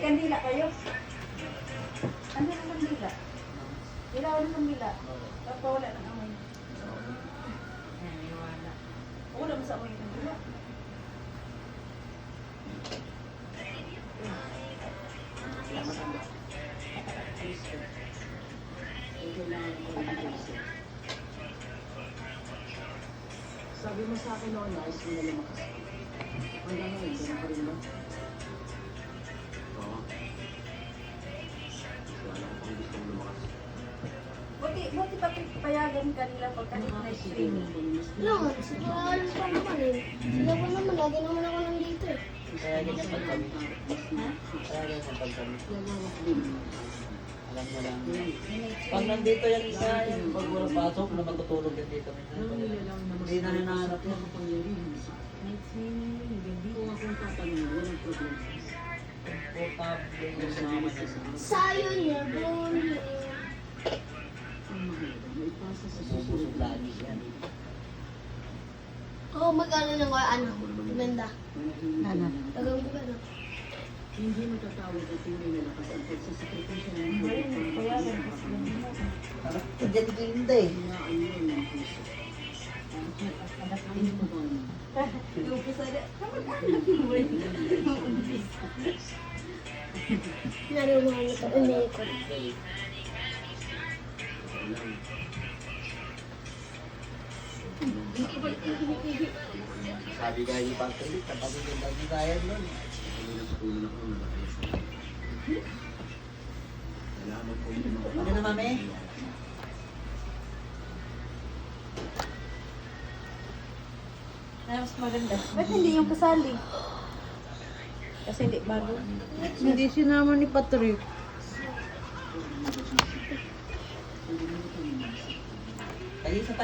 kandila kayo? Ano ng kandila? Ilaw ng kandila. Tapos wala ng amoy. Wala mo sa amoy ng kandila. Sabi mo sa akin noon, nais mo na lumakas. Hanggang ngayon, gano'n pa rin ba? Oo. Wala ko pang gustong lumakas. Buti pa payagan kanila pag kahit na streaming. Naman, siguro alam pa naman eh. Sila pa naman, lagi naman ako nandito eh. Kaya ganyan sa pagkami. Kaya ganyan sa pagkami. Alam mo lang. Pag nandito yung isa, yung pag wala pasok, na matutulog yan dito. Hindi na hinahanap yan. Kung akong tatanong, walang problema. Komportable yung mama niya. Sayo niya, bro. Ang mahalaga, may pasa sa Bubusog susunod. lagi yan. Oo, mag-ano ng ano, ganda. Ano? Tagang ko gano'n. Hindi matatawag at tunay na lakas ang pagsasakripisyo ng Payagan kasi Diyan hindi. hinaan yun ng puso. Ano pa ba yun? Narumahan ito, umikot. Sabi nga ni Patrick, kapatid yung nagbigayan nun. Kami na sa puno na ko nung namatay siya. Salamat po yung mga Ano na, mami? mas maganda. Ba't hindi yung kasali? Kasi hindi bago. Hindi sinama ni Patrick. Kaya sa